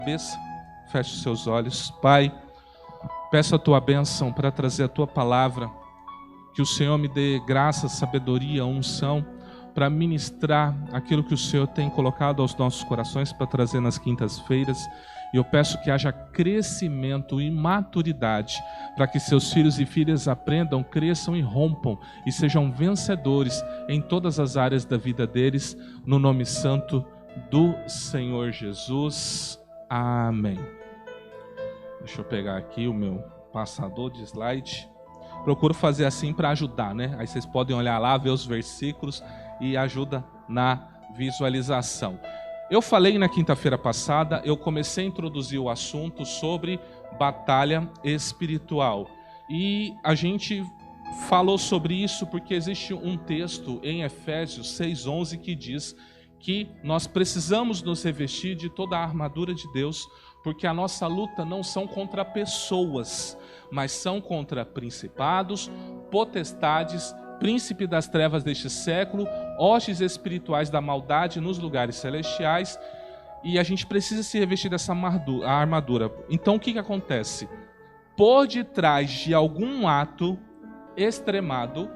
Cabeça, feche os seus olhos. Pai, peço a tua bênção para trazer a tua palavra, que o Senhor me dê graça, sabedoria, unção para ministrar aquilo que o Senhor tem colocado aos nossos corações para trazer nas quintas-feiras. E eu peço que haja crescimento e maturidade para que seus filhos e filhas aprendam, cresçam e rompam e sejam vencedores em todas as áreas da vida deles, no nome santo do Senhor Jesus. Amém. Deixa eu pegar aqui o meu passador de slide. Procuro fazer assim para ajudar, né? Aí vocês podem olhar lá, ver os versículos e ajuda na visualização. Eu falei na quinta-feira passada, eu comecei a introduzir o assunto sobre batalha espiritual. E a gente falou sobre isso porque existe um texto em Efésios 6:11 que diz que nós precisamos nos revestir de toda a armadura de Deus, porque a nossa luta não são contra pessoas, mas são contra principados, potestades, príncipe das trevas deste século, hostes espirituais da maldade nos lugares celestiais, e a gente precisa se revestir dessa armadura. Então o que acontece? Por detrás de algum ato extremado,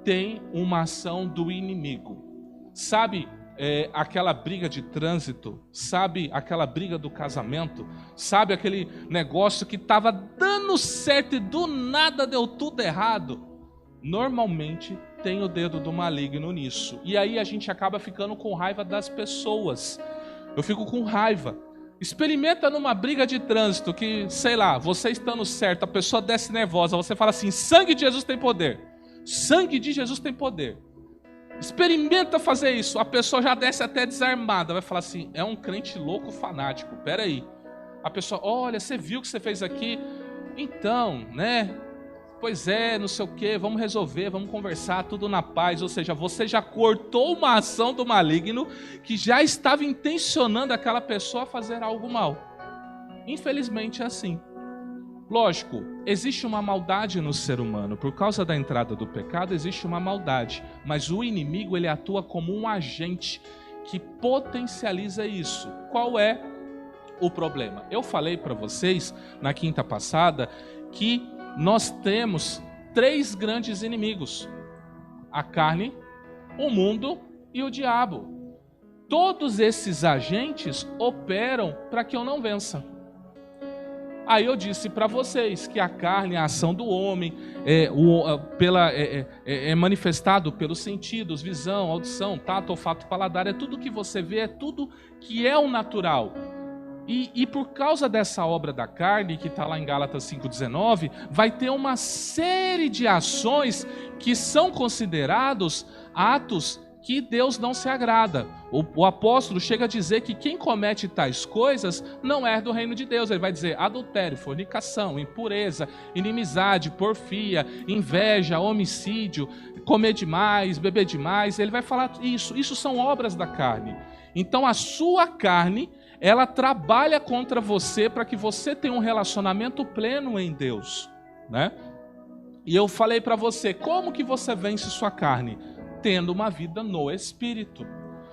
tem uma ação do inimigo. Sabe aquela briga de trânsito? Sabe aquela briga do casamento? Sabe aquele negócio que estava dando certo e do nada deu tudo errado? Normalmente tem o dedo do maligno nisso. E aí a gente acaba ficando com raiva das pessoas. Eu fico com raiva. Experimenta numa briga de trânsito que, sei lá, você estando certo, a pessoa desce nervosa, você fala assim: sangue de Jesus tem poder. Sangue de Jesus tem poder. Experimenta fazer isso. A pessoa já desce até desarmada. Vai falar assim: é um crente louco fanático. Pera aí. A pessoa: olha, você viu o que você fez aqui? Então, né? Pois é, não sei o que, vamos resolver, vamos conversar, tudo na paz. Ou seja, você já cortou uma ação do maligno que já estava intencionando aquela pessoa a fazer algo mal. Infelizmente é assim. Lógico, existe uma maldade no ser humano. Por causa da entrada do pecado, existe uma maldade. Mas o inimigo, ele atua como um agente que potencializa isso. Qual é o problema? Eu falei para vocês, na quinta passada, que nós temos 3 grandes inimigos: a carne, o mundo e o diabo. Todos esses agentes operam para que eu não vença. Aí eu disse para vocês que a carne, a ação do homem, é manifestado pelos sentidos, visão, audição, tato, olfato, paladar. É tudo que você vê, é tudo que é o natural. E por causa dessa obra da carne, que está lá em Gálatas 5,19, vai ter uma série de ações que são considerados atos que Deus não se agrada. O apóstolo chega a dizer que quem comete tais coisas não é do reino de Deus. Ele vai dizer adultério, fornicação, impureza, inimizade, porfia, inveja, homicídio, comer demais, beber demais. Ele vai falar isso. Isso são obras da carne. Então a sua carne, ela trabalha contra você para que você tenha um relacionamento pleno em Deus, né? E eu falei para você, como que você vence sua carne? Tendo uma vida no Espírito.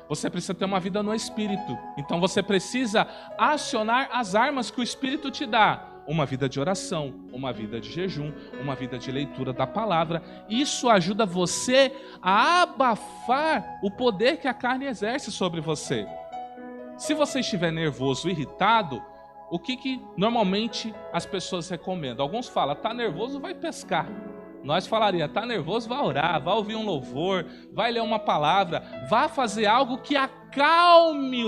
Você precisa ter uma vida no Espírito. Então você precisa acionar as armas que o Espírito te dá. Uma vida de oração, uma vida de jejum, uma vida de leitura da palavra. Isso ajuda você a abafar o poder que a carne exerce sobre você. Se você estiver nervoso, irritado, o que normalmente as pessoas recomendam? Alguns falam: tá nervoso, vai pescar. Nós falaríamos: tá nervoso, vai orar, vai ouvir um louvor, vai ler uma palavra, vai fazer algo que acalme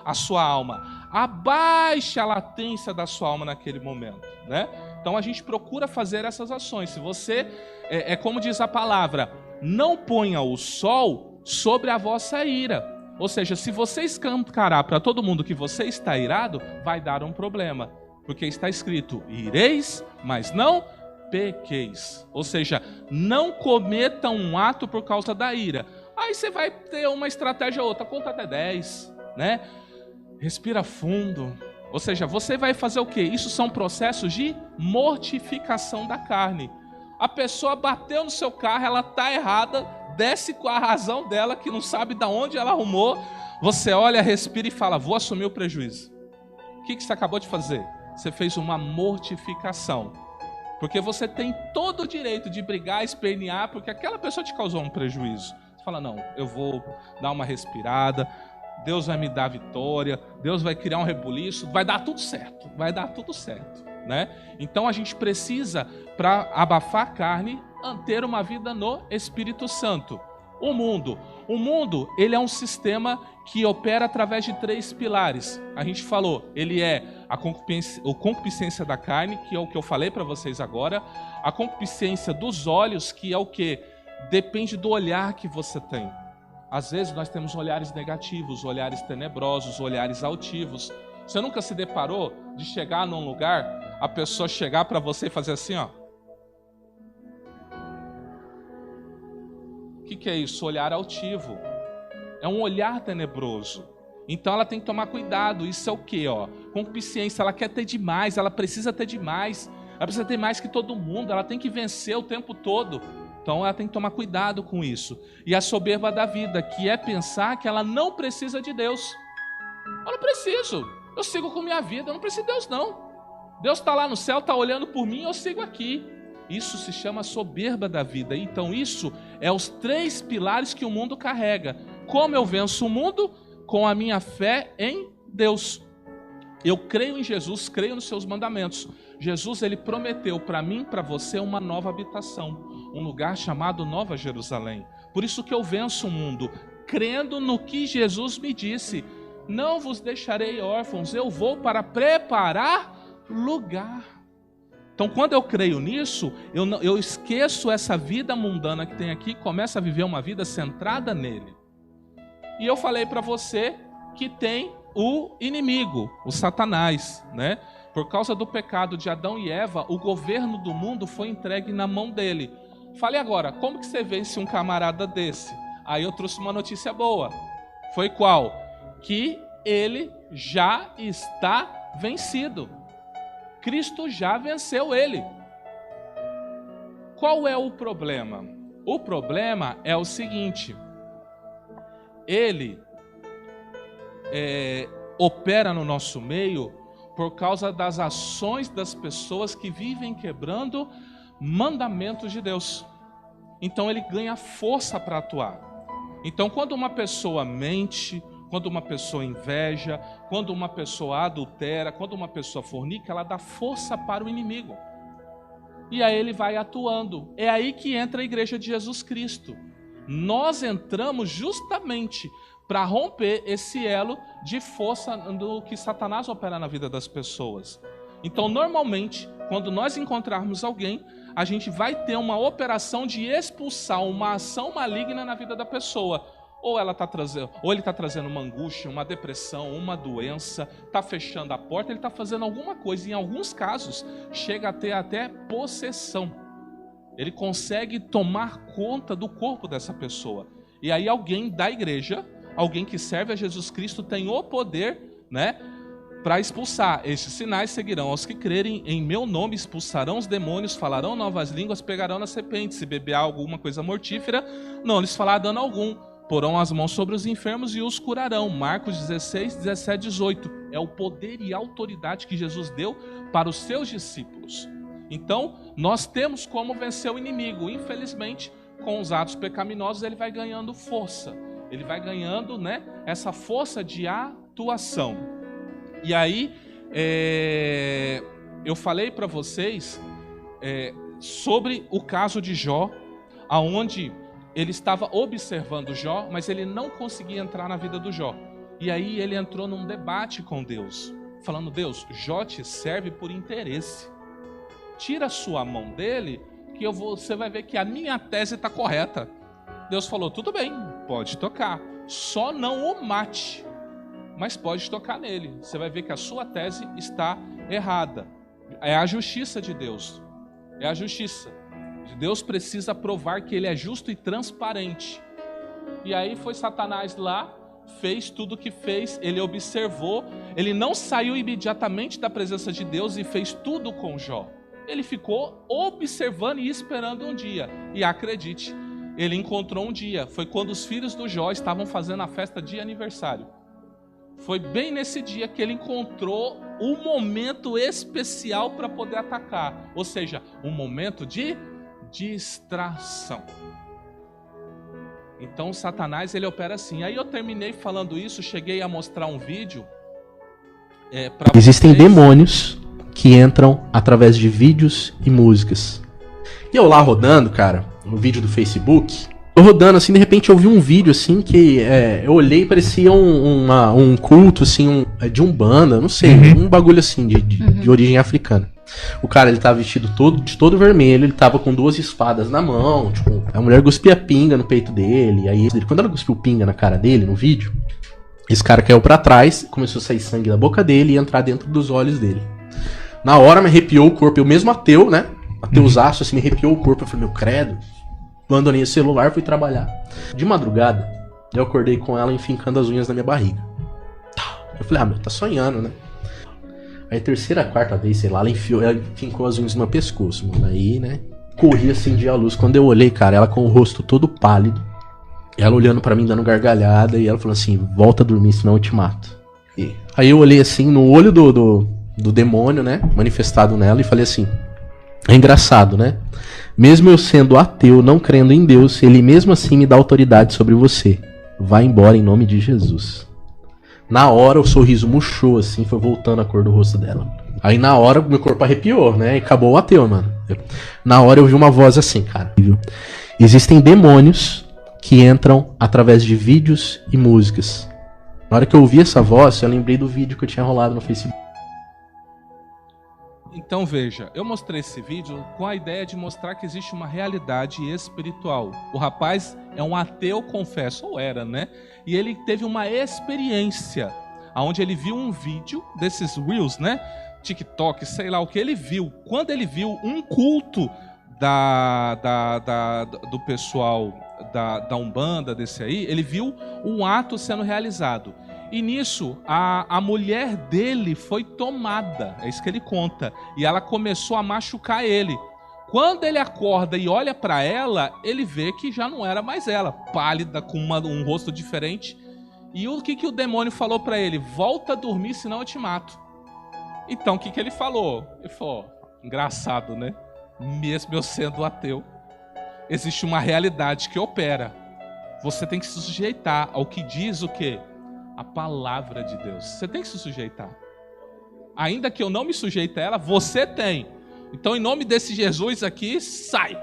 a sua alma, abaixe a latência da sua alma naquele momento, né? Então a gente procura fazer essas ações. Se você, como diz a palavra, não ponha o sol sobre a vossa ira. Ou seja, se você escancarar para todo mundo que você está irado, vai dar um problema. Porque está escrito: ireis, mas não pequeis. Ou seja, não cometa um ato por causa da ira. Aí você vai ter uma estratégia ou outra. Conta até 10, né? Respira fundo. Ou seja, você vai fazer o quê? Isso são processos de mortificação da carne. A pessoa bateu no seu carro, ela está errada, desce com a razão dela, que não sabe de onde ela arrumou. Você olha, respira e fala: vou assumir o prejuízo. O que você acabou de fazer? Você fez uma mortificação. Porque você tem todo o direito de brigar, espernear, porque aquela pessoa te causou um prejuízo. Você fala, não, eu vou dar uma respirada, Deus vai me dar a vitória, Deus vai criar um rebuliço, vai dar tudo certo, né? Então a gente precisa, para abafar a carne, ter uma vida no Espírito Santo. O mundo, ele é um sistema que opera através de 3 pilares. A gente falou, ele é a concupiscência da carne, que é o que eu falei para vocês agora, a concupiscência dos olhos, que é o que? Depende do olhar que você tem. Às vezes nós temos olhares negativos, olhares tenebrosos, olhares altivos. Você nunca se deparou de chegar num lugar, a pessoa chegar para você e fazer assim, ó? O que é isso? Olhar altivo. É um olhar tenebroso. Então ela tem que tomar cuidado. Isso é o quê? Concupiscência, ela quer ter demais, ela precisa ter demais. Ela precisa ter mais que todo mundo, ela tem que vencer o tempo todo. Então ela tem que tomar cuidado com isso. E a soberba da vida, que é pensar que ela não precisa de Deus. Eu não preciso. Eu sigo com minha vida, eu não preciso de Deus não. Deus está lá no céu, está olhando por mim, eu sigo aqui. Isso se chama soberba da vida. Então isso é os 3 pilares que o mundo carrega. Como eu venço o mundo? Com a minha fé em Deus. Eu creio em Jesus, creio nos seus mandamentos. Jesus, ele prometeu para mim e para você uma nova habitação, um lugar chamado Nova Jerusalém. Por isso que eu venço o mundo, crendo no que Jesus me disse. Não vos deixarei órfãos, eu vou para preparar lugar. Então, quando eu creio nisso, eu esqueço essa vida mundana que tem aqui e começo a viver uma vida centrada nele. E eu falei para você que tem o inimigo, o Satanás, né? Por causa do pecado de Adão e Eva, o governo do mundo foi entregue na mão dele. Falei agora, como que você vence um camarada desse? Aí eu trouxe uma notícia boa. Foi qual? Que ele já está vencido. Cristo já venceu ele. Qual é o problema? O problema é o seguinte: ele opera no nosso meio por causa das ações das pessoas que vivem quebrando mandamentos de Deus. Então ele ganha força para atuar. Então quando uma pessoa mente, quando uma pessoa inveja, quando uma pessoa adultera, quando uma pessoa fornica, ela dá força para o inimigo. E aí ele vai atuando. É aí que entra a igreja de Jesus Cristo. Nós entramos justamente para romper esse elo de força do que Satanás opera na vida das pessoas. Então, normalmente, quando nós encontrarmos alguém, a gente vai ter uma operação de expulsar uma ação maligna na vida da pessoa. Ou ele está trazendo uma angústia, uma depressão, uma doença, está fechando a porta, ele está fazendo alguma coisa. Em alguns casos, chega a ter até possessão. Ele consegue tomar conta do corpo dessa pessoa. E aí alguém da igreja, alguém que serve a Jesus Cristo, tem o poder, né, para expulsar. Esses sinais seguirão aos que crerem, em meu nome expulsarão os demônios, falarão novas línguas, pegarão na serpente, se beber alguma coisa mortífera, não lhes falará dano algum. Porão as mãos sobre os enfermos e os curarão. Marcos 16, 17, 18. É o poder e autoridade que Jesus deu para os seus discípulos. Então, nós temos como vencer o inimigo. Infelizmente, com os atos pecaminosos, ele vai ganhando força. Ele vai ganhando, né, essa força de atuação. E aí, eu falei para vocês sobre o caso de Jó, aonde ele estava observando Jó, mas ele não conseguia entrar na vida do Jó. E aí ele entrou num debate com Deus, falando: Deus, Jó te serve por interesse. Tira a sua mão dele, que você vai ver que a minha tese está correta. Deus falou: tudo bem, pode tocar, só não o mate, mas pode tocar nele. Você vai ver que a sua tese está errada. É a justiça de Deus. É a justiça. Deus precisa provar que ele é justo e transparente. E aí foi Satanás lá, fez tudo o que fez, ele observou, ele não saiu imediatamente da presença de Deus e fez tudo com Jó. Ele ficou observando e esperando um dia. E acredite, ele encontrou um dia. Foi quando os filhos do Jó estavam fazendo a festa de aniversário. Foi bem nesse dia que ele encontrou o momento especial para poder atacar. Ou seja, um momento de distração. Então, Satanás, ele opera assim. Aí eu terminei falando isso, cheguei a mostrar um vídeo. Existem demônios que entram através de vídeos e músicas. E eu lá rodando, cara, no vídeo do Facebook, eu rodando assim, de repente eu vi um vídeo assim que eu olhei e parecia um culto assim, de Umbanda, não sei, um bagulho assim de origem africana. O cara, ele tava vestido de todo vermelho, ele tava com 2 espadas na mão, tipo, a mulher cuspia pinga no peito dele, aí quando ela cuspiu pinga na cara dele, no vídeo, esse cara caiu pra trás, começou a sair sangue da boca dele e entrar dentro dos olhos dele. Na hora me arrepiou o corpo, eu mesmo ateu, né? Ateusaço, assim, me arrepiou o corpo. Eu falei, meu credo. Abandonei o celular, fui trabalhar. De madrugada, eu acordei com ela enfincando as unhas na minha barriga. Eu falei, meu, tá sonhando, né? Aí, 3ª, 4ª vez, sei lá, ela enfincou as unhas no meu pescoço, mano. Aí, né, corri, acendi a luz. Quando eu olhei, cara, ela com o rosto todo pálido. Ela olhando pra mim, dando gargalhada. E ela falou assim, volta a dormir, senão eu te mato. Aí eu olhei assim, no olho do demônio, né, manifestado nela, e falei assim, é engraçado, né? Mesmo eu sendo ateu, não crendo em Deus, ele mesmo assim me dá autoridade sobre você. Vai embora em nome de Jesus. Na hora o sorriso murchou assim, foi voltando a cor do rosto dela. Aí na hora meu corpo arrepiou, né? E acabou o ateu, mano. Na hora eu vi uma voz assim, cara. Existem demônios que entram através de vídeos e músicas. Na hora que eu ouvi essa voz, eu lembrei do vídeo que eu tinha rolado no Facebook. Então veja, eu mostrei esse vídeo com a ideia de mostrar que existe uma realidade espiritual. O rapaz é um ateu, confesso, ou era, né? E ele teve uma experiência, onde ele viu um vídeo desses Reels, né? TikTok, sei lá o que ele viu. Quando ele viu um culto do pessoal da Umbanda, desse aí, ele viu um ato sendo realizado. E nisso, a mulher dele foi tomada, é isso que ele conta. E ela começou a machucar ele. Quando ele acorda e olha para ela, ele vê que já não era mais ela, pálida, com um rosto diferente. E o que o demônio falou para ele? Volta a dormir, senão eu te mato. Então, o que ele falou? Ele falou, engraçado, né? Mesmo eu sendo ateu, existe uma realidade que opera. Você tem que se sujeitar ao que diz o quê? A palavra de Deus. Você tem que se sujeitar. Ainda que eu não me sujeite a ela, você tem. Então, em nome desse Jesus aqui, sai.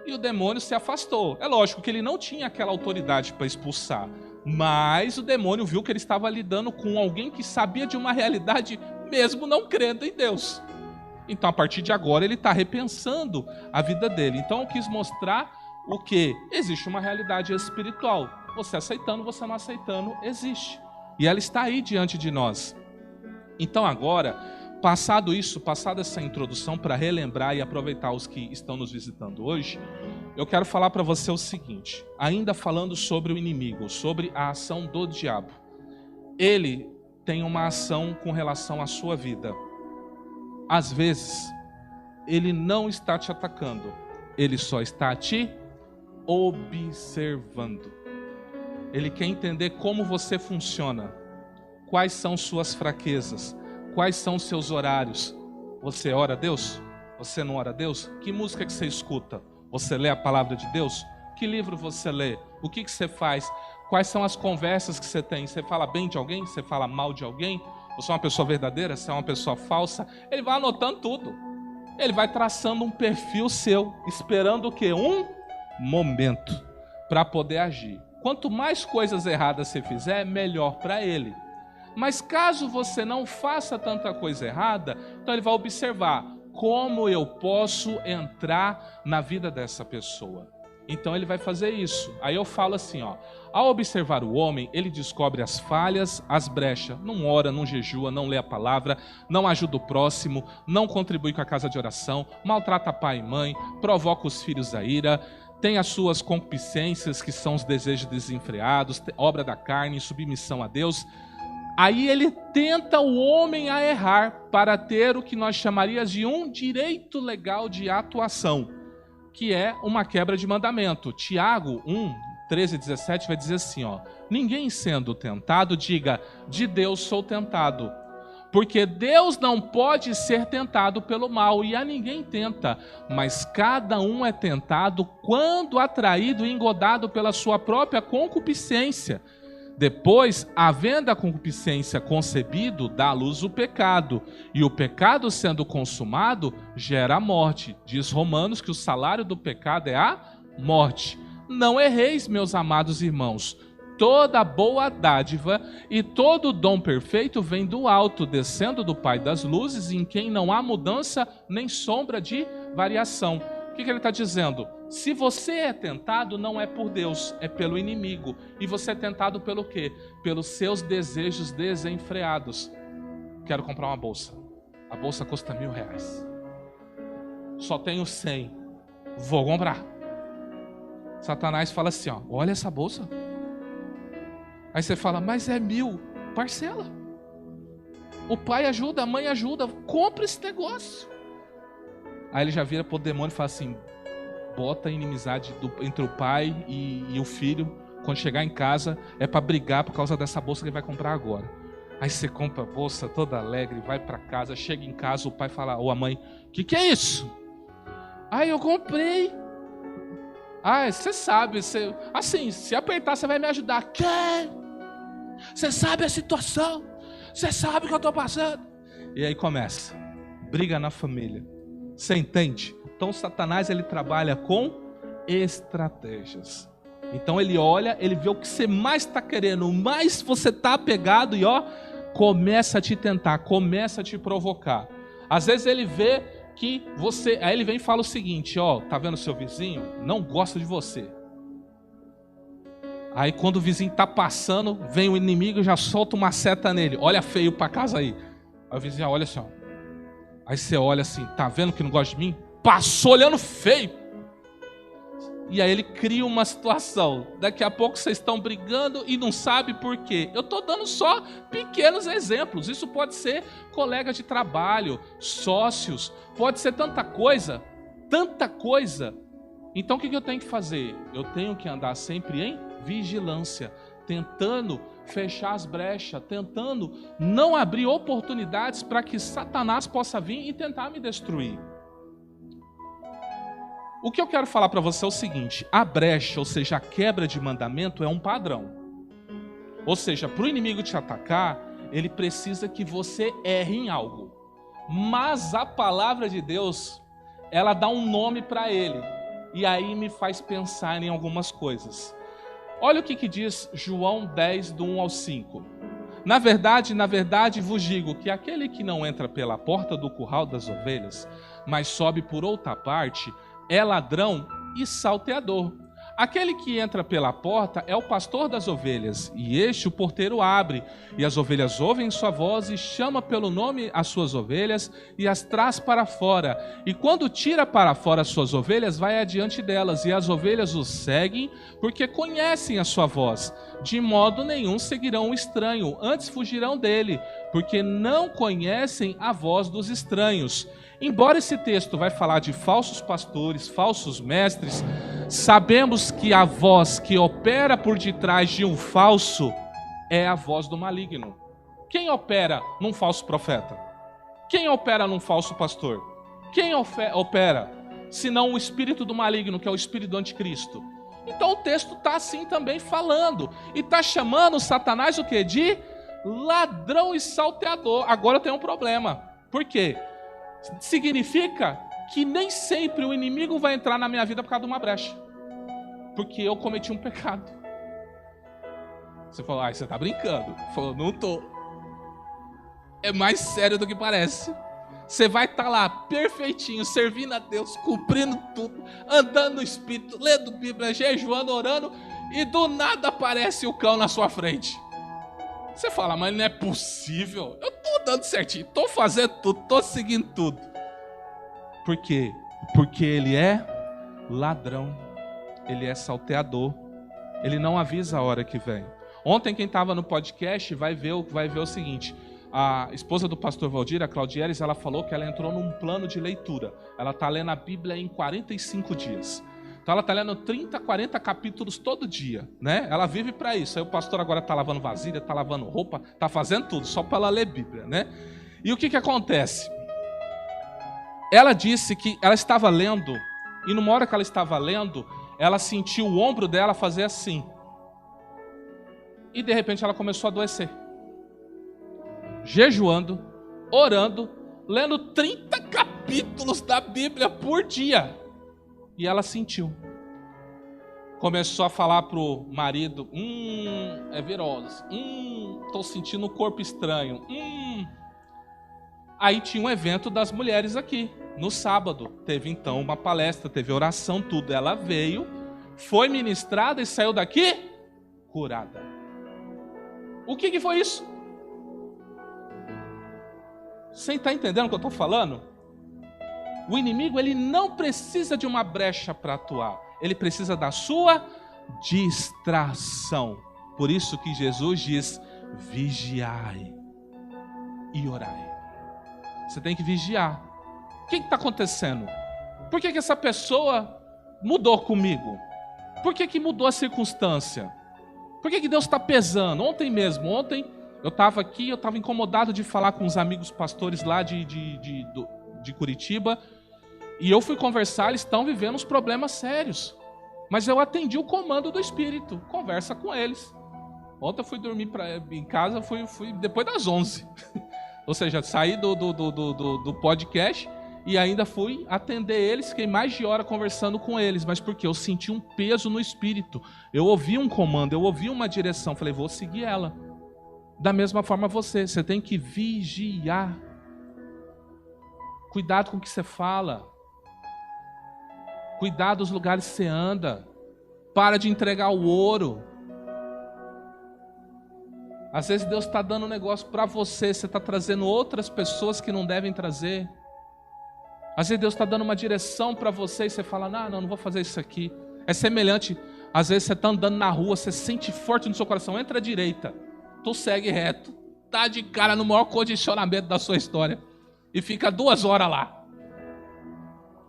E o demônio se afastou. É lógico que ele não tinha aquela autoridade para expulsar. Mas o demônio viu que ele estava lidando com alguém que sabia de uma realidade, mesmo não crendo em Deus. Então, a partir de agora, ele está repensando a vida dele. Então, eu quis mostrar o que? Existe uma realidade espiritual. Você aceitando, você não aceitando, existe. E ela está aí diante de nós. Então agora, passada essa introdução para relembrar e aproveitar os que estão nos visitando hoje, eu quero falar para você o seguinte, ainda falando sobre o inimigo, sobre a ação do diabo. Ele tem uma ação com relação à sua vida. Às vezes, ele não está te atacando, ele só está te observando. Ele quer entender como você funciona, quais são suas fraquezas, quais são seus horários. Você ora a Deus? Você não ora a Deus? Que música que você escuta? Você lê a palavra de Deus? Que livro você lê? O que você faz? Quais são as conversas que você tem? Você fala bem de alguém? Você fala mal de alguém? Você é uma pessoa verdadeira? Você é uma pessoa falsa? Ele vai anotando tudo. Ele vai traçando um perfil seu, esperando o quê? Um momento para poder agir. Quanto mais coisas erradas você fizer, melhor para ele. Mas caso você não faça tanta coisa errada, então ele vai observar como eu posso entrar na vida dessa pessoa. Então ele vai fazer isso. Aí eu falo assim, ao observar o homem, ele descobre as falhas, as brechas. Não ora, não jejua, não lê a palavra, não ajuda o próximo, não contribui com a casa de oração, maltrata pai e mãe, provoca os filhos à ira, tem as suas concupiscências, que são os desejos desenfreados, obra da carne, submissão a Deus. Aí ele tenta o homem a errar para ter o que nós chamaríamos de um direito legal de atuação, que é uma quebra de mandamento. Tiago 1, 13 e 17 vai dizer assim, ninguém sendo tentado diga, de Deus sou tentado, Porque Deus não pode ser tentado pelo mal, e a ninguém tenta, mas cada um é tentado quando atraído e engodado pela sua própria concupiscência. Depois, havendo a concupiscência concebido, dá à luz o pecado, e o pecado sendo consumado, gera a morte. Diz Romanos que o salário do pecado é a morte. Não erreis, meus amados irmãos. Toda boa dádiva e todo dom perfeito vem do alto, descendo do Pai das luzes, em quem não há mudança nem sombra de variação. O que ele está dizendo? Se você é tentado, não é por Deus, é pelo inimigo. E você é tentado pelo quê? Pelos seus desejos desenfreados. Quero comprar uma bolsa. A bolsa custa R$1.000. Só tenho 100. Vou comprar. Satanás fala assim, ó, olha essa bolsa. Aí você fala, mas é 1.000, parcela. O pai ajuda, a mãe ajuda, compra esse negócio. Aí ele já vira pro demônio e fala assim, bota a inimizade entre o pai e o filho. Quando chegar em casa, é para brigar por causa dessa bolsa que ele vai comprar agora. Aí você compra a bolsa toda alegre, vai para casa, chega em casa, o pai fala, ou a mãe, o que é isso? Aí eu comprei. Ah, você sabe, assim, se apertar você vai me ajudar. Quer? Você sabe a situação? Você sabe o que eu estou passando? E aí começa, briga na família. Você entende? Então Satanás ele trabalha com estratégias. Então ele olha, ele vê o que você mais está querendo, o mais você está apegado e ó, começa a te tentar, começa a te provocar. Às vezes ele vê que você, aí ele vem e fala o seguinte, ó, tá vendo seu vizinho? Não gosta de você. Aí quando o vizinho tá passando, vem o inimigo e já solta uma seta nele. Olha feio pra casa aí. Aí o vizinho olha assim, ó. Aí você olha assim, tá vendo que não gosta de mim? Passou olhando feio. E aí ele cria uma situação. Daqui a pouco vocês estão brigando e não sabe por quê. Eu estou dando só pequenos exemplos. Isso pode ser colega de trabalho, sócios, pode ser tanta coisa, tanta coisa. Então o que eu tenho que fazer? Eu tenho que andar sempre em vigilância, tentando fechar as brechas, tentando não abrir oportunidades para que Satanás possa vir e tentar me destruir. O que eu quero falar para você é o seguinte, a brecha, ou seja, a quebra de mandamento é um padrão. Ou seja, para o inimigo te atacar, ele precisa que você erre em algo. Mas a palavra de Deus, ela dá um nome para ele. E aí me faz pensar em algumas coisas. Olha o que diz João 10, do 1 ao 5. Na verdade vos digo que aquele que não entra pela porta do curral das ovelhas, mas sobe por outra parte, é ladrão e salteador. Aquele que entra pela porta é o pastor das ovelhas, e este o porteiro abre, e as ovelhas ouvem sua voz, e chama pelo nome as suas ovelhas, e as traz para fora. E quando tira para fora as suas ovelhas, vai adiante delas, e as ovelhas o seguem, porque conhecem a sua voz. De modo nenhum seguirão o estranho, antes fugirão dele, porque não conhecem a voz dos estranhos. Embora esse texto vai falar de falsos pastores, falsos mestres, sabemos que a voz que opera por detrás de um falso é a voz do maligno. Quem opera num falso profeta? Quem opera num falso pastor? Quem opera, senão o espírito do maligno, que é o espírito do anticristo? Então o texto está assim também falando, e está chamando Satanás o quê? De ladrão e salteador. Agora eu tenho um problema. Por quê? Significa que nem sempre o inimigo vai entrar na minha vida por causa de uma brecha, porque eu cometi um pecado. Você falou, você está brincando. Falou, não tô. É mais sério do que parece. Você vai estar lá perfeitinho, servindo a Deus, cumprindo tudo, andando no Espírito, lendo Bíblia, jejuando, orando, e do nada aparece o cão na sua frente. Você fala, mas não é possível. Eu estou dando certinho, estou fazendo tudo, estou seguindo tudo. Por quê? Porque ele é ladrão, ele é salteador, ele não avisa a hora que vem. Ontem quem estava no podcast vai ver o seguinte, a esposa do pastor Valdir, a Claudieres, ela falou que ela entrou num plano de leitura. Ela está lendo a Bíblia em 45 dias. Então ela está lendo 30, 40 capítulos todo dia, né? Ela vive para isso. Aí o pastor agora está lavando vasilha, está lavando roupa, está fazendo tudo, só para ela ler Bíblia, né? E o que acontece? Ela disse que ela estava lendo, e numa hora que ela estava lendo, ela sentiu o ombro dela fazer assim. E de repente ela começou a adoecer. Jejuando, orando, lendo 30 capítulos da Bíblia por dia. E ela sentiu. Começou a falar pro marido, é virose, tô sentindo um corpo estranho, Aí tinha um evento das mulheres aqui, no sábado. Teve então uma palestra, teve oração, tudo. Ela veio, foi ministrada e saiu daqui curada. O que foi isso? Você está entendendo o que eu estou falando? O inimigo, ele não precisa de uma brecha para atuar. Ele precisa da sua distração. Por isso que Jesus diz, vigiai e orai. Você tem que vigiar. O que está acontecendo? Por que essa pessoa mudou comigo? Por que mudou a circunstância? Por que Deus está pesando? Ontem eu estava aqui, eu estava incomodado de falar com os amigos pastores lá de Curitiba, e eu fui conversar, eles estão vivendo uns problemas sérios. Mas eu atendi o comando do Espírito, conversa com eles. Ontem eu fui dormir em casa, fui depois das 11. Ou seja, saí do podcast e ainda fui atender eles, fiquei mais de hora conversando com eles, mas porque eu senti um peso no espírito, eu ouvi um comando, eu ouvi uma direção, falei, vou seguir ela. Da mesma forma você tem que vigiar. Cuidado com o que você fala. Cuidado dos lugares que você anda. Para de entregar o ouro. Às vezes Deus está dando um negócio para você, você está trazendo outras pessoas que não devem trazer. Às vezes Deus está dando uma direção para você e você fala, não vou fazer isso aqui. É semelhante, às vezes você está andando na rua, você sente forte no seu coração, entra à direita, tu segue reto, tá de cara no maior condicionamento da sua história e fica 2 horas lá.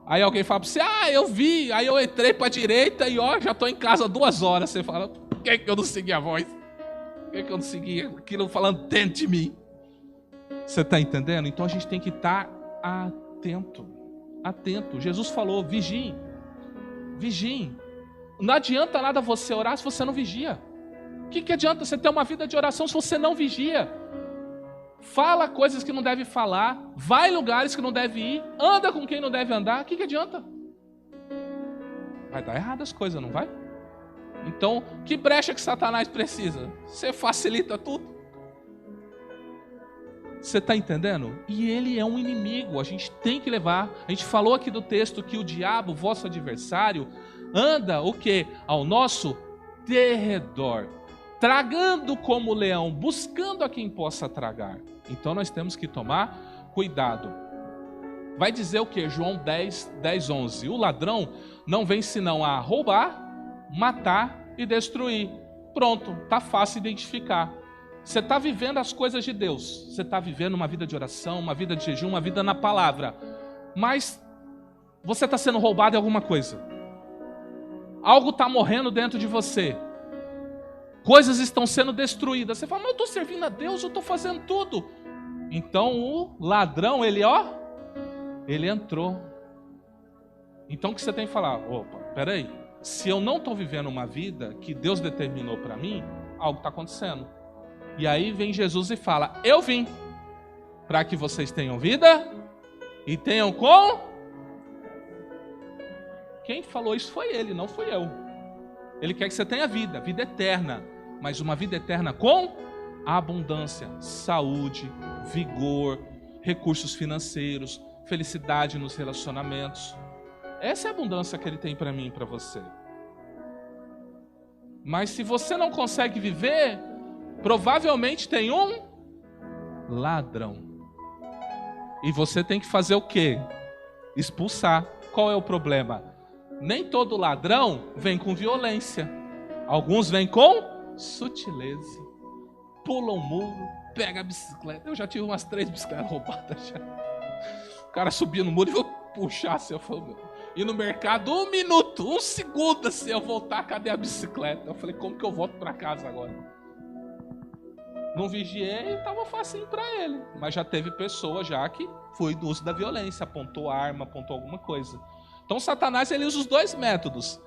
Aí alguém fala para você, eu vi, aí eu entrei para a direita e já estou em casa 2 horas. Você fala, por que eu não segui a voz? Por que eu não segui aquilo falando dentro de mim? Você está entendendo? Então a gente tem que estar atento. Jesus falou, vigiem. Não adianta nada você orar se você não vigia. O que adianta você ter uma vida de oração se você não vigia? Fala coisas que não deve falar, vai em lugares que não deve ir, anda com quem não deve andar. O que adianta? Vai dar errado as coisas, não vai? Então, que brecha que Satanás precisa? Você facilita tudo. Você está entendendo? E ele é um inimigo, a gente tem que levar. A gente falou aqui do texto que o diabo, vosso adversário, anda o quê? Ao nosso derredor, tragando como leão, buscando a quem possa tragar. Então nós temos que tomar cuidado. Vai dizer o quê? João 10, 11. O ladrão não vem senão a roubar, matar e destruir. Pronto, tá fácil identificar. Você está vivendo as coisas de Deus. Você está vivendo uma vida de oração, uma vida de jejum, uma vida na palavra. Mas você está sendo roubado em alguma coisa. Algo está morrendo dentro de você. Coisas estão sendo destruídas. Você fala, mas eu estou servindo a Deus, eu estou fazendo tudo. Então o ladrão, ele entrou. Então o que você tem que falar? Opa, peraí. Se eu não estou vivendo uma vida que Deus determinou para mim, algo está acontecendo. E aí vem Jesus e fala, eu vim para que vocês tenham vida e tenham com... Quem falou isso foi ele, não fui eu. Ele quer que você tenha vida eterna. Mas uma vida eterna com abundância, saúde, vigor, recursos financeiros, felicidade nos relacionamentos. Essa é a abundância que ele tem para mim e para você. Mas se você não consegue viver, provavelmente tem um ladrão. E você tem que fazer o quê? Expulsar. Qual é o problema? Nem todo ladrão vem com violência. Alguns vêm com sutileza. Pula um muro, pega a bicicleta. Eu já tive umas 3 bicicletas roubadas já. O cara subia no muro e eu puxar assim, eu falei, ir no mercado 1 minuto, 1 segundo assim, eu voltar, cadê a bicicleta? Eu falei, como que eu volto para casa agora? Não vigiei, estava facinho para ele. Mas já teve pessoa já que foi do uso da violência, apontou arma, apontou alguma coisa. Então Satanás ele usa os dois métodos.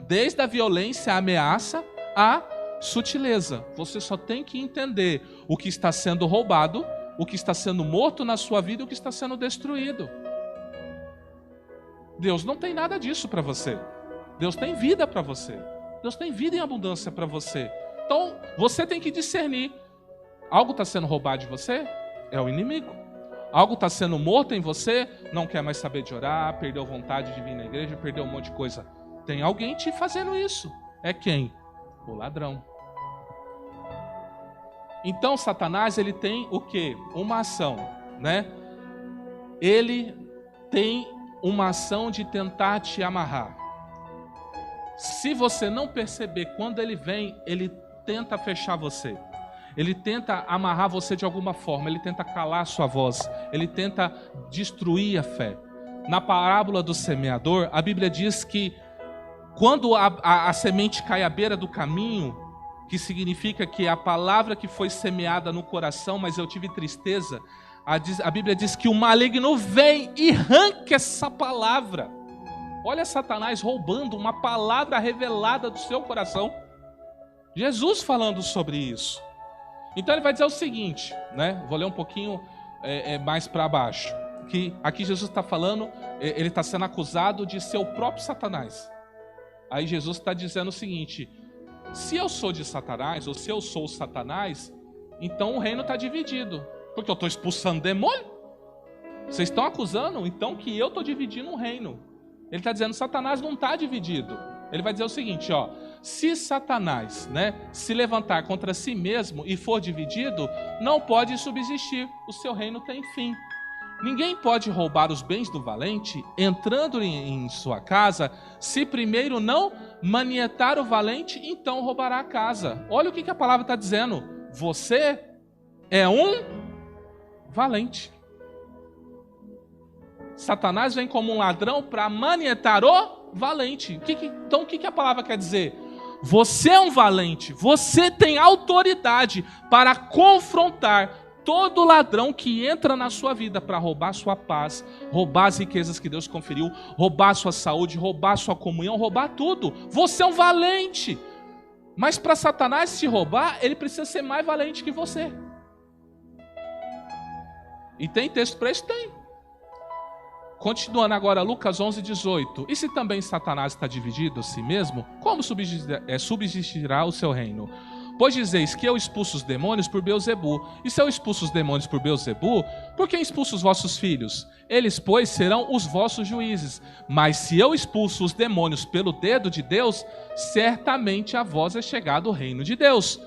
Desde a violência, a ameaça, a sutileza. Você só tem que entender o que está sendo roubado, o que está sendo morto na sua vida e o que está sendo destruído. Deus não tem nada disso para você. Deus tem vida para você. Deus tem vida em abundância para você. Então, você tem que discernir. Algo está sendo roubado de você? É o inimigo. Algo está sendo morto em você? Não quer mais saber de orar, perdeu vontade de vir na igreja, perdeu um monte de coisa. Tem alguém te fazendo isso. É quem? O ladrão. Então, Satanás, ele tem o quê? Uma ação, né? Ele tem uma ação de tentar te amarrar. Se você não perceber quando ele vem, ele tenta fechar você. Ele tenta amarrar você de alguma forma, ele tenta calar a sua voz, ele tenta destruir a fé. Na parábola do semeador, a Bíblia diz que quando a semente cai à beira do caminho, que significa que a palavra que foi semeada no coração, mas eu tive tristeza, a Bíblia diz que o maligno vem e arranca essa palavra. Olha Satanás roubando uma palavra revelada do seu coração. Jesus falando sobre isso. Então ele vai dizer o seguinte, né? Vou ler um pouquinho mais para baixo. Que aqui Jesus está falando, ele está sendo acusado de ser o próprio Satanás. Aí Jesus está dizendo o seguinte: se eu sou de Satanás, ou se eu sou o Satanás, então o reino está dividido. Porque eu estou expulsando demônio. Vocês estão acusando, então, que eu estou dividindo um reino. Ele está dizendo, Satanás não está dividido. Ele vai dizer o seguinte, ó, se Satanás, né, se levantar contra si mesmo e for dividido, não pode subsistir, o seu reino tem fim. Ninguém pode roubar os bens do valente, entrando em sua casa, se primeiro não manietar o valente, então roubará a casa. Olha o que a palavra está dizendo. Você é um valente. Satanás vem como um ladrão para manietar o valente. Então o que a palavra quer dizer? Você é um valente, você tem autoridade para confrontar todo ladrão que entra na sua vida para roubar sua paz, roubar as riquezas que Deus conferiu, roubar sua saúde, roubar sua comunhão, roubar tudo. Você é um valente. Mas para Satanás te roubar, ele precisa ser mais valente que você. E tem texto para isso? Tem. Continuando agora, Lucas 11:18. E se também Satanás está dividido a si mesmo, como subsistirá o seu reino? Pois dizeis que eu expulso os demônios por Beelzebu. E se eu expulso os demônios por Beelzebu, por quem expulso os vossos filhos? Eles, pois, serão os vossos juízes. Mas se eu expulso os demônios pelo dedo de Deus, certamente a vós é chegado o reino de Deus.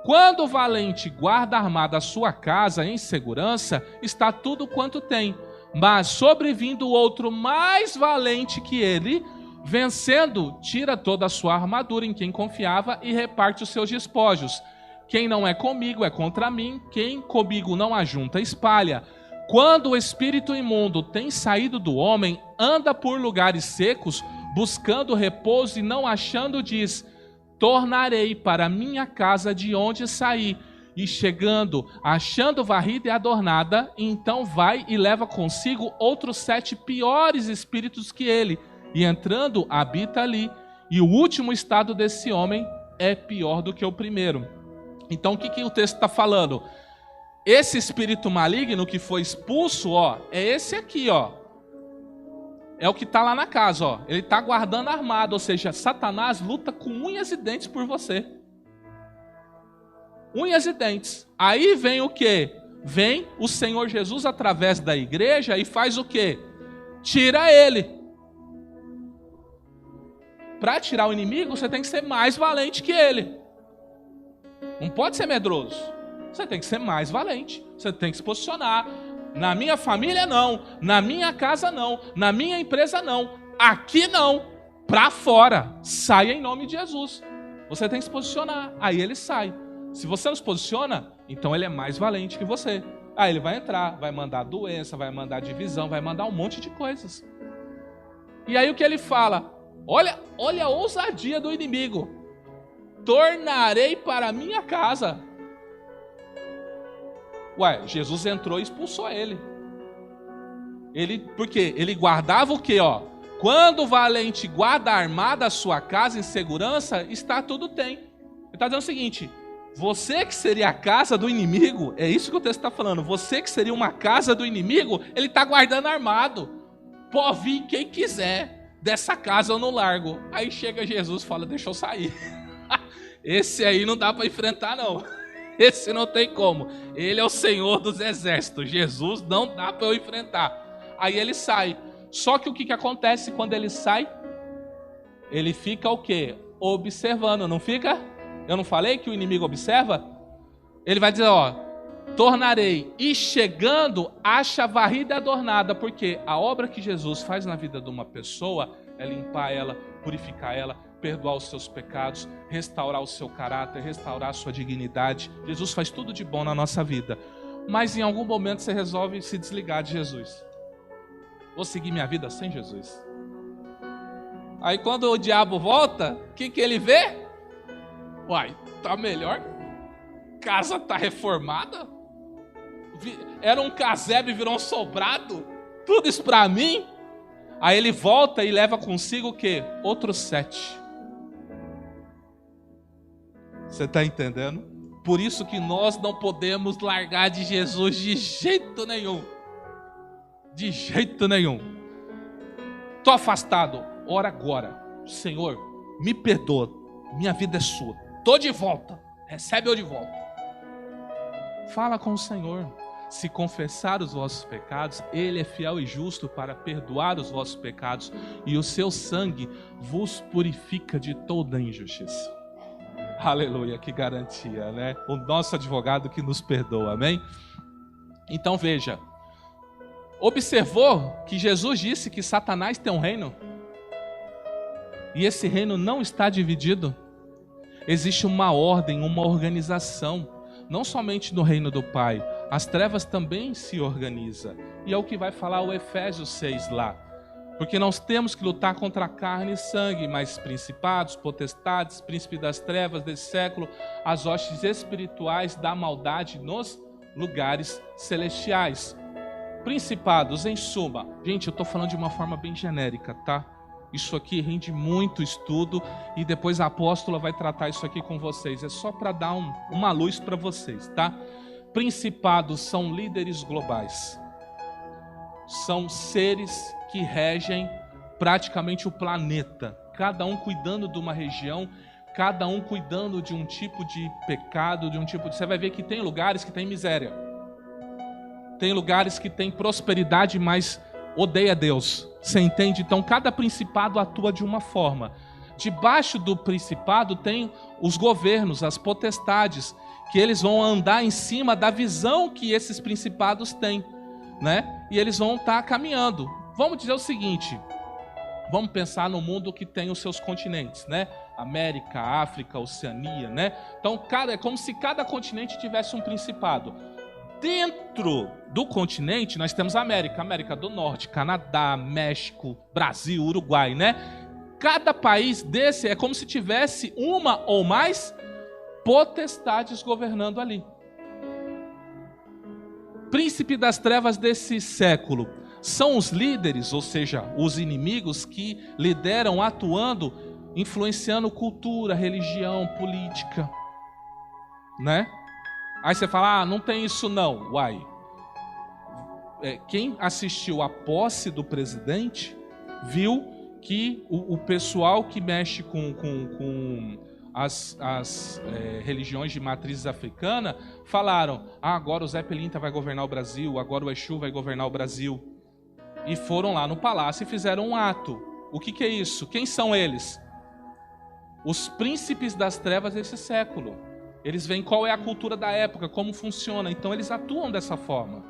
Quando o valente guarda armada a sua casa em segurança, está tudo quanto tem. Mas sobrevindo outro mais valente que ele, vencendo, tira toda a sua armadura em quem confiava e reparte os seus despojos. Quem não é comigo é contra mim, quem comigo não ajunta espalha. Quando o espírito imundo tem saído do homem, anda por lugares secos, buscando repouso e não achando, diz: tornarei para minha casa de onde saí. E chegando, achando varrida e adornada, então vai e leva consigo outros 7 piores espíritos que ele. E entrando, habita ali. E o último estado desse homem é pior do que o primeiro. Então o que o texto está falando? Esse espírito maligno que foi expulso, ó, é esse aqui, ó. É o que está lá na casa, ó. Ele está guardando armado, ou seja, Satanás luta com unhas e dentes por você. Unhas e dentes. Aí vem o quê? Vem o Senhor Jesus através da igreja e faz o quê? Tira ele. Para tirar o inimigo, você tem que ser mais valente que ele. Não pode ser medroso. Você tem que ser mais valente. Você tem que se posicionar. Na minha família não. Na minha casa não. Na minha empresa não. Aqui não. Para fora. Saia em nome de Jesus. Você tem que se posicionar. Aí ele sai. Se você não se posiciona, então ele é mais valente que você. Aí ele vai entrar, vai mandar doença, vai mandar divisão, vai mandar um monte de coisas. E aí o que ele fala? Olha a ousadia do inimigo. Tornarei para minha casa. Ué, Jesus entrou e expulsou ele. Por quê? Ele guardava o quê, ó? Quando o valente guarda armada a sua casa em segurança, está tudo tem. Ele está dizendo o seguinte: você que seria a casa do inimigo, é isso que o texto está falando, você que seria uma casa do inimigo, ele está guardando armado. Pode vir quem quiser, dessa casa eu não largo. Aí chega Jesus e fala: deixa eu sair. Esse aí não dá para enfrentar não. Esse não tem como. Ele é o Senhor dos exércitos. Jesus não dá para eu enfrentar. Aí ele sai. Só que o que acontece quando ele sai? Ele fica o quê? Observando, não fica? Eu não falei que o inimigo observa? Ele vai dizer, ó, tornarei, e chegando, acha varrida e adornada, porque a obra que Jesus faz na vida de uma pessoa é limpar ela, purificar ela, perdoar os seus pecados, restaurar o seu caráter, restaurar a sua dignidade. Jesus faz tudo de bom na nossa vida. Mas em algum momento você resolve se desligar de Jesus. Vou seguir minha vida sem Jesus. Aí quando o diabo volta, o que ele vê? Uai, tá melhor? Casa tá reformada? Era um casebre, virou um sobrado? Tudo isso pra mim? Aí ele volta e leva consigo o quê? Outros 7. Você tá entendendo? Por isso que nós não podemos largar de Jesus de jeito nenhum. De jeito nenhum. Tô afastado. Ora agora. Senhor, me perdoa. Minha vida é sua. Tô de volta. Recebe eu de volta. Fala com o Senhor. Se confessar os vossos pecados, Ele é fiel e justo para perdoar os vossos pecados, e o seu sangue vos purifica de toda injustiça. Aleluia, que garantia, né? O nosso advogado que nos perdoa, amém? Então veja, observou que Jesus disse que Satanás tem um reino? E esse reino não está dividido? Existe uma ordem, uma organização, não somente no reino do Pai, as trevas também se organizam. E é o que vai falar o Efésios 6 lá. Porque nós temos que lutar contra a carne e sangue, mas principados, potestades, príncipes das trevas desse século, as hostes espirituais da maldade nos lugares celestiais. Principados, em suma. Gente, eu estou falando de uma forma bem genérica, tá? Isso aqui rende muito estudo e depois a apóstola vai tratar isso aqui com vocês. É só para dar uma luz para vocês, tá? Principados são líderes globais. São seres que regem praticamente o planeta. Cada um cuidando de uma região, cada um cuidando de um tipo de pecado, de um tipo de... Você vai ver que tem lugares que tem miséria. Tem lugares que tem prosperidade, mas odeia Deus. Você entende? Então, cada principado atua de uma forma. Debaixo do principado tem os governos, as potestades, que eles vão andar em cima da visão que esses principados têm, né? E eles vão estar caminhando. Vamos dizer o seguinte, vamos pensar no mundo que tem os seus continentes, né? América, África, Oceania, né? Então, é como se cada continente tivesse um principado. Dentro do continente, nós temos a América, América do Norte, Canadá, México, Brasil, Uruguai, né? Cada país desse é como se tivesse uma ou mais potestades governando ali. Príncipe das trevas desse século são os líderes, ou seja, os inimigos que lideram, atuando, influenciando cultura, religião, política, né? Aí você fala, não tem isso não. Uai, quem assistiu à posse do presidente viu que o pessoal que mexe com as religiões de matriz africana falaram, agora o Zé Pelinta vai governar o Brasil, agora o Exu vai governar o Brasil. E foram lá no palácio e fizeram um ato. O que é isso? Quem são eles? Os príncipes das trevas desse século. Eles veem qual é a cultura da época, como funciona, então eles atuam dessa forma.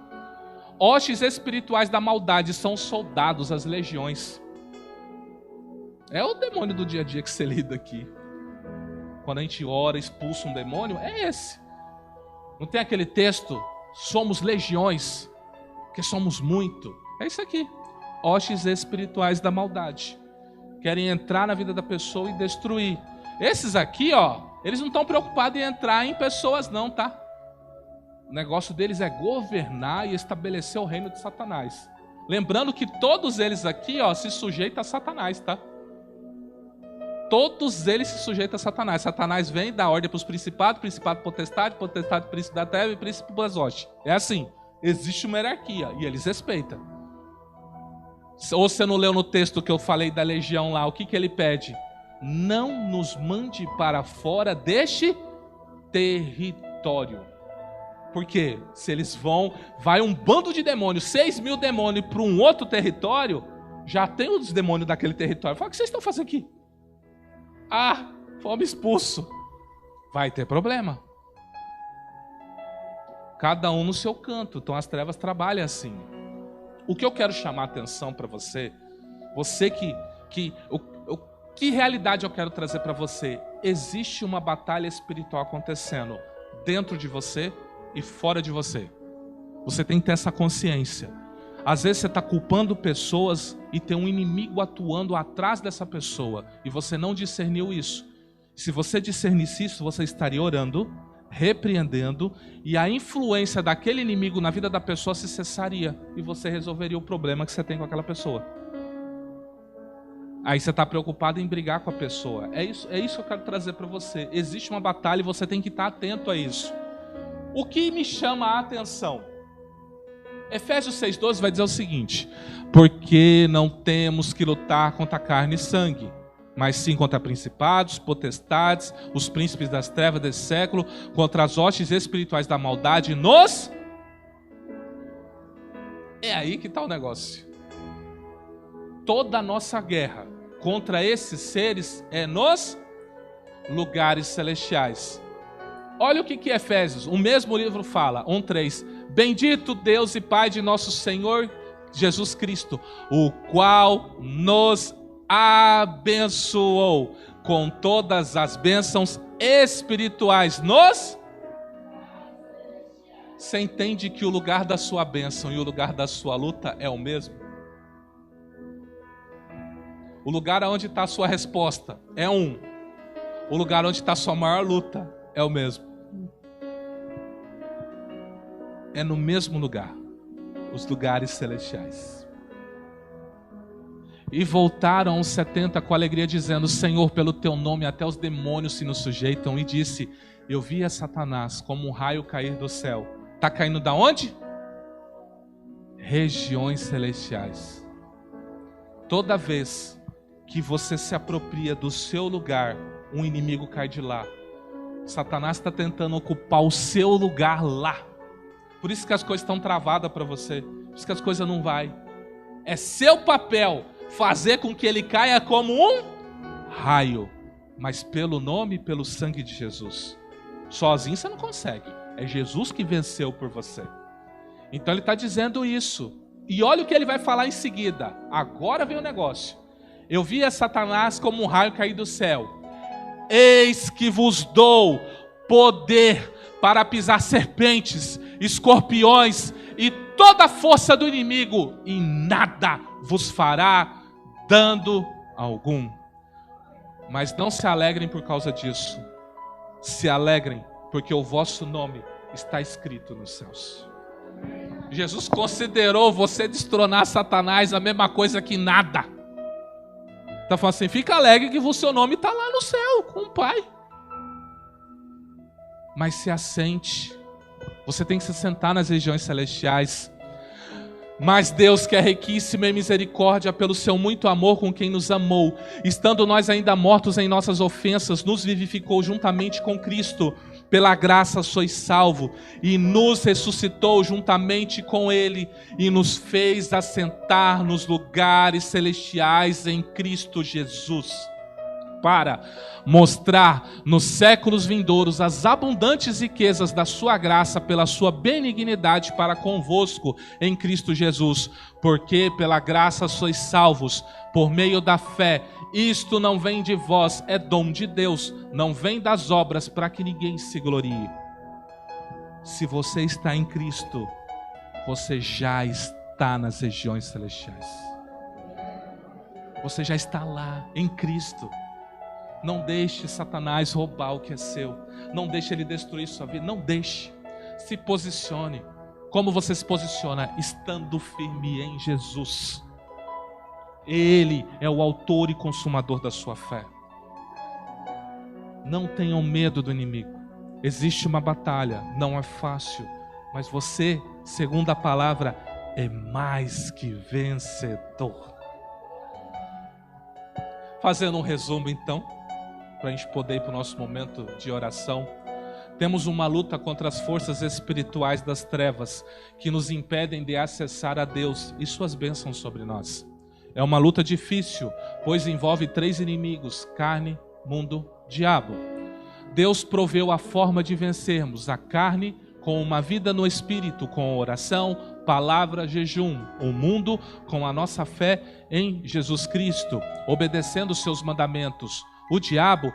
Hostes espirituais da maldade são soldados, as legiões. É o demônio do dia a dia que você lida aqui. Quando a gente ora, expulsa um demônio, é esse. Não tem aquele texto, somos legiões, que somos muito. É isso aqui. Hostes espirituais da maldade. Querem entrar na vida da pessoa e destruir. Esses aqui, ó, eles não estão preocupados em entrar em pessoas não, tá? O negócio deles é governar e estabelecer o reino de Satanás. Lembrando que todos eles aqui, se sujeitam a Satanás, tá? Todos eles se sujeitam a Satanás. Satanás vem, dá ordem para os principados, principado potestade, potestade príncipe da terra e príncipe das hostes. É assim, existe uma hierarquia e eles respeitam. Ou você não leu no texto que eu falei da legião lá, o que ele pede? Não nos mande para fora deste território. Porque se eles vai um bando de demônios, 6.000 demônios para um outro território, já tem os demônios daquele território. Fala, o que vocês estão fazendo aqui? Fomos expulsos. Vai ter problema. Cada um no seu canto. Então as trevas trabalham assim. O que eu quero chamar a atenção para você que realidade eu quero trazer para você? Existe uma batalha espiritual acontecendo dentro de você e fora de você. Você tem que ter essa consciência. Às vezes você está culpando pessoas e tem um inimigo atuando atrás dessa pessoa e você não discerniu isso. Se você discernisse isso, você estaria orando, repreendendo, e a influência daquele inimigo na vida da pessoa se cessaria e você resolveria o problema que você tem com aquela pessoa. Aí você está preocupado em brigar com a pessoa. É isso que eu quero trazer para você. Existe uma batalha e você tem que estar atento a isso. O que me chama a atenção? Efésios 6,12 vai dizer o seguinte: porque não temos que lutar contra carne e sangue, mas sim contra principados, potestades, os príncipes das trevas desse século, contra as hostes espirituais da maldade nos... É aí que está o negócio. Toda a nossa guerra contra esses seres é nos lugares celestiais. Olha o que Efésios, o mesmo livro fala, 1:3. Bendito Deus e Pai de nosso Senhor Jesus Cristo, o qual nos abençoou com todas as bênçãos espirituais Você entende que o lugar da sua bênção e o lugar da sua luta é o mesmo? O lugar onde está a sua resposta é um. O lugar onde está a sua maior luta é o mesmo. É no mesmo lugar, os lugares celestiais. E voltaram os 70 com alegria, dizendo: Senhor, pelo teu nome até os demônios se nos sujeitam. E disse: eu vi a Satanás como um raio cair do céu. Está caindo da onde? Regiões celestiais. Toda vez que você se apropria do seu lugar, um inimigo cai de lá. Satanás está tentando ocupar o seu lugar lá. Por isso que as coisas estão travadas para você. Por isso que as coisas não vai. É seu papel fazer com que ele caia como um raio. Mas pelo nome e pelo sangue de Jesus. Sozinho você não consegue. É Jesus que venceu por você. Então ele está dizendo isso. E olha o que ele vai falar em seguida. Agora vem o negócio. Eu vi a Satanás como um raio cair do céu. Eis que vos dou poder para pisar serpentes, escorpiões e toda a força do inimigo, e nada vos fará dano algum. Mas não se alegrem por causa disso. Se alegrem, porque o vosso nome está escrito nos céus. Jesus considerou você destronar Satanás a mesma coisa que nada. Está falando assim: fica alegre que o seu nome está lá no céu, com o Pai. Mas se assente. Você tem que se sentar nas regiões celestiais. Mas Deus, que é riquíssimo em misericórdia, pelo seu muito amor com quem nos amou, estando nós ainda mortos em nossas ofensas, nos vivificou juntamente com Cristo. Pela graça sois salvo, e nos ressuscitou juntamente com Ele, e nos fez assentar nos lugares celestiais em Cristo Jesus, para mostrar nos séculos vindouros as abundantes riquezas da sua graça pela sua benignidade para convosco em Cristo Jesus. Porque pela graça sois salvos, por meio da fé. Isto não vem de vós, é dom de Deus, não vem das obras, para que ninguém se glorie. Se você está em Cristo, você já está nas regiões celestiais. Você já está lá, em Cristo. Não deixe Satanás roubar o que é seu. Não deixe ele destruir sua vida. Não deixe. Se posicione. Como você se posiciona? Estando firme em Jesus. Ele é o autor e consumador da sua fé. Não tenham medo do inimigo. Existe uma batalha, não é fácil, mas você, segundo a palavra, é mais que vencedor. Fazendo um resumo então, para a gente poder ir para o nosso momento de oração. Temos uma luta contra as forças espirituais das trevas que nos impedem de acessar a Deus e suas bênçãos sobre nós. É uma luta difícil, pois envolve 3 inimigos: carne, mundo, diabo. Deus proveu a forma de vencermos a carne com uma vida no Espírito, com oração, palavra, jejum. O mundo com a nossa fé em Jesus Cristo, obedecendo os seus mandamentos. O diabo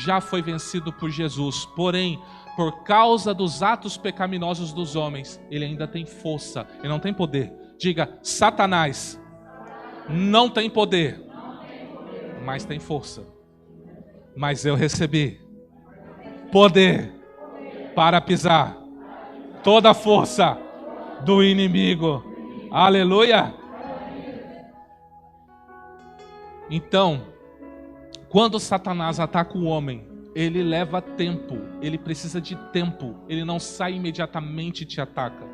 já foi vencido por Jesus, porém, por causa dos atos pecaminosos dos homens, ele ainda tem força e não tem poder. Diga: Satanás não tem poder, mas tem força. Mas eu recebi poder para pisar toda a força do inimigo. Aleluia! Então, quando Satanás ataca o homem, ele leva tempo, ele precisa de tempo, ele não sai imediatamente e te ataca.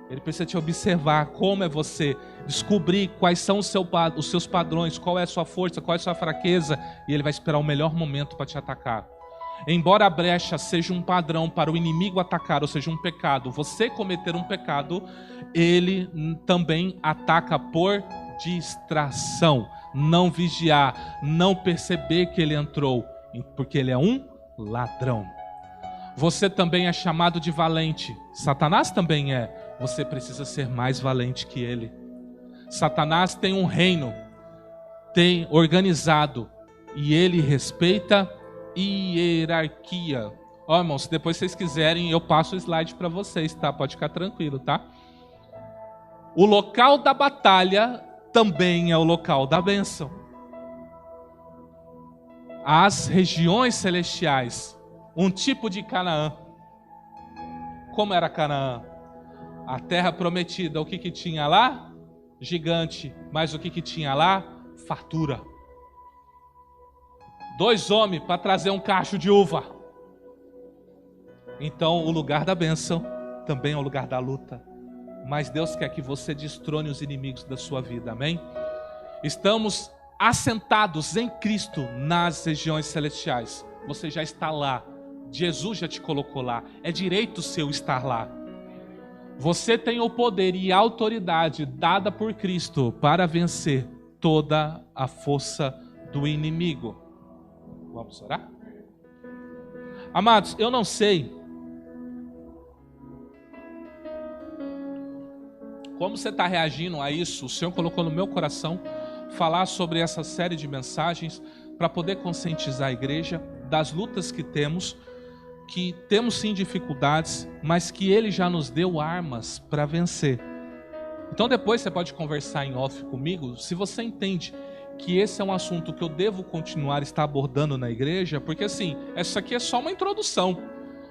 Ele precisa te observar como é você, descobrir quais são os seus padrões, qual é a sua força, qual é a sua fraqueza, e ele vai esperar o melhor momento para te atacar. Embora a brecha seja um padrão para o inimigo atacar, ou seja, um pecado, você cometer um pecado, ele também ataca por distração, não vigiar, não perceber que ele entrou, porque ele é um ladrão. Você também é chamado de valente, Satanás também é. Você precisa ser mais valente que ele. Satanás tem um reino, tem organizado, e ele respeita hierarquia. Ó, irmãos, se depois vocês quiserem, eu passo o slide para vocês, tá? Pode ficar tranquilo, tá? O local da batalha também é o local da bênção. As regiões celestiais, um tipo de Canaã. Como era Canaã? A terra prometida, o que tinha lá? Gigante. Mas o que tinha lá? Fartura. 2 homens para trazer um cacho de uva. Então o lugar da bênção também é o lugar da luta. Mas Deus quer que você destrone os inimigos da sua vida, amém? Estamos assentados em Cristo nas regiões celestiais. Você já está lá. Jesus já te colocou lá. É direito seu estar lá. Você tem o poder e a autoridade dada por Cristo para vencer toda a força do inimigo. Vamos orar? Amados, eu não sei como você está reagindo a isso. O Senhor colocou no meu coração falar sobre essa série de mensagens para poder conscientizar a igreja das lutas que temos sim dificuldades, mas que Ele já nos deu armas para vencer. Então depois você pode conversar em off comigo, se você entende que esse é um assunto que eu devo continuar estar abordando na igreja, porque assim, essa aqui é só uma introdução.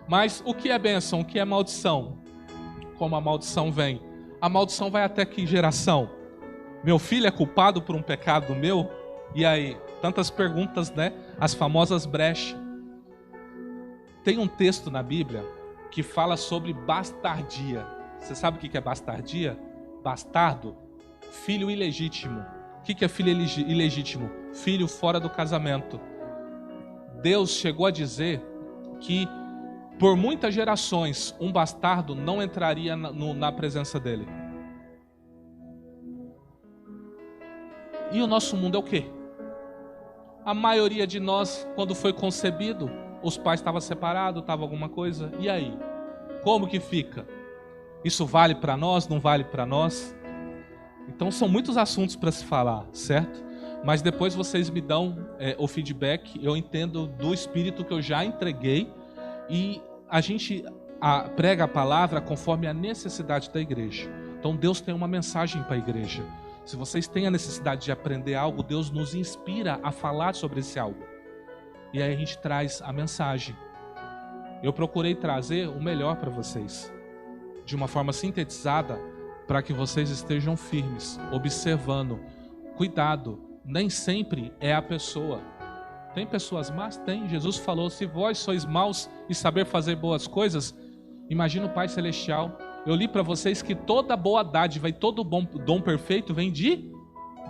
Mas o que é bênção, o que é maldição? Como a maldição vem? A maldição vai até que geração? Meu filho é culpado por um pecado meu? E aí? Tantas perguntas, né? As famosas brechas. Tem um texto na Bíblia que fala sobre bastardia. Você sabe o que é bastardia? Bastardo, filho ilegítimo. O que é filho ilegítimo? Filho fora do casamento. Deus chegou a dizer que por muitas gerações um bastardo não entraria na presença dele. E o nosso mundo é o quê? A maioria de nós, quando foi concebido, os pais estavam separados, estava alguma coisa. E aí? Como que fica? Isso vale para nós? Não vale para nós? Então são muitos assuntos para se falar, certo? Mas depois vocês me dão o feedback. Eu entendo do Espírito que eu já entreguei. E a gente prega a palavra conforme a necessidade da igreja. Então Deus tem uma mensagem para a igreja. Se vocês têm a necessidade de aprender algo, Deus nos inspira a falar sobre esse algo. E aí a gente traz a mensagem. eu procurei trazer o melhor para vocês, de uma forma sintetizada, para que vocês estejam firmes, observando. Cuidado, nem sempre é a pessoa. Tem pessoas más? Tem. Jesus falou, se vós sois maus e saber fazer boas coisas, imagina o Pai Celestial. Eu li para vocês que toda boa dádiva e todo bom dom perfeito vem de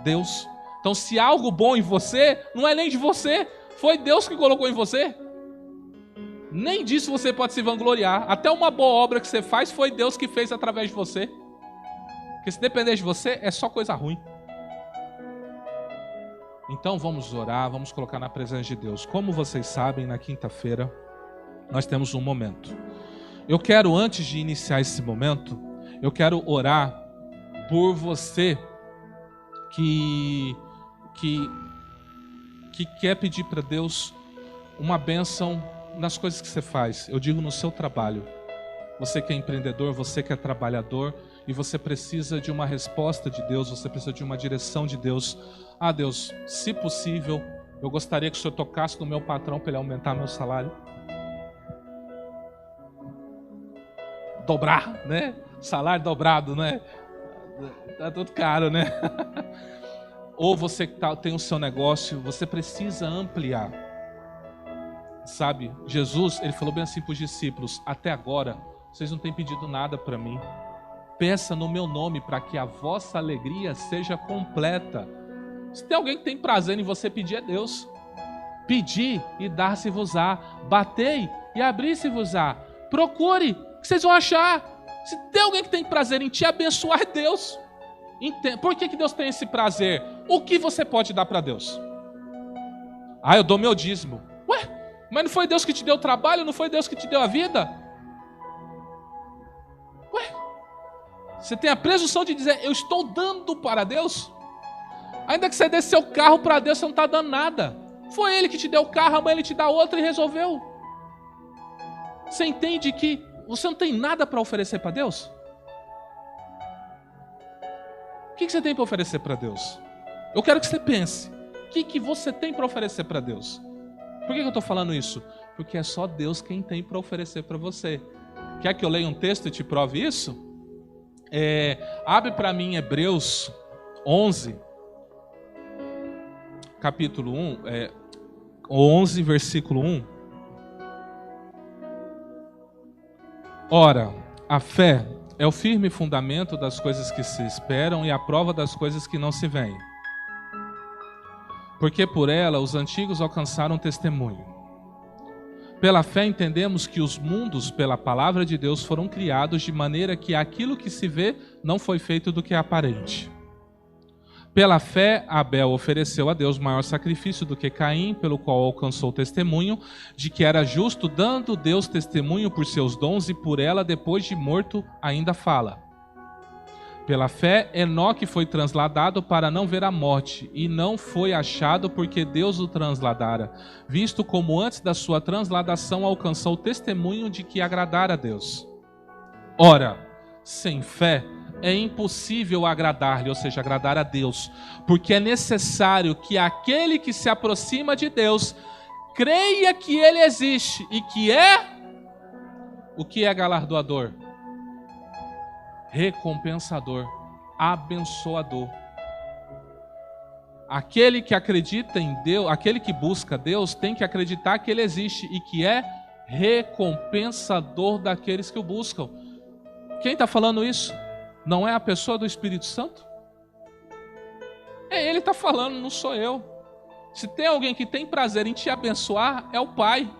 Deus. Então, se há algo bom em você, não é nem de você, foi Deus que colocou em você. Nem disso você pode se vangloriar. Até uma boa obra que você faz, foi Deus que fez através de você. Porque se depender de você, é só coisa ruim. Então vamos orar, vamos colocar na presença de Deus. Como vocês sabem, na quinta-feira, nós temos um momento. Eu quero, antes de iniciar esse momento, eu quero orar por você que quer pedir para Deus uma bênção nas coisas que você faz. Eu digo no seu trabalho. Você que é empreendedor, você que é trabalhador, e você precisa de uma resposta de Deus, você precisa de uma direção de Deus. Ah, Deus, se possível, eu gostaria que o Senhor tocasse no meu patrão para ele aumentar meu salário. Dobrar, né? Salário dobrado, né? Tá tudo caro, né? Ou você que tem o seu negócio, você precisa ampliar. Sabe, Jesus, ele falou bem assim para os discípulos, até agora, vocês não têm pedido nada para mim. Peça no meu nome para que a vossa alegria seja completa. Se tem alguém que tem prazer em você pedir, é Deus. Pedir e dar-se-vos-á. Batei e abrir-se-vos-á. Procure, que vocês vão achar. Se tem alguém que tem prazer em te abençoar, é Deus. Por que Deus tem esse prazer? O que você pode dar para Deus? Ah, eu dou meu dízimo. Ué, mas não foi Deus que te deu o trabalho? Não foi Deus que te deu a vida? Você tem a presunção de dizer, eu estou dando para Deus? Ainda que você dê seu carro para Deus, você não está dando nada. Foi Ele que te deu o carro, amanhã Ele te dá outro e resolveu. Você entende que você não tem nada para oferecer para Deus? O que você tem para oferecer para Deus? Eu quero que você pense. O que você tem para oferecer para Deus? Por que eu estou falando isso? Porque é só Deus quem tem para oferecer para você. Quer que eu leia um texto e te prove isso? Abre para mim Hebreus 11, capítulo 1, 11, versículo 1. Ora, a fé é o firme fundamento das coisas que se esperam e a prova das coisas que não se veem. Porque por ela os antigos alcançaram testemunho. Pela fé entendemos que os mundos, pela palavra de Deus, foram criados de maneira que aquilo que se vê não foi feito do que é aparente. Pela fé, Abel ofereceu a Deus maior sacrifício do que Caim, pelo qual alcançou testemunho de que era justo, dando Deus testemunho por seus dons, e por ela, depois de morto, ainda fala. Pela fé, Enoque foi transladado para não ver a morte, e não foi achado porque Deus o transladara, visto como antes da sua transladação alcançou o testemunho de que agradara a Deus. Ora, sem fé é impossível agradar-lhe, ou seja, agradar a Deus, porque é necessário que aquele que se aproxima de Deus creia que Ele existe e que é o que é galardoador, recompensador, abençoador. Aquele que acredita em Deus, aquele que busca Deus, tem que acreditar que Ele existe e que é recompensador daqueles que o buscam. Quem está falando isso? Não é a pessoa do Espírito Santo? É Ele que está falando, não sou eu. Se tem alguém que tem prazer em te abençoar, é o Pai.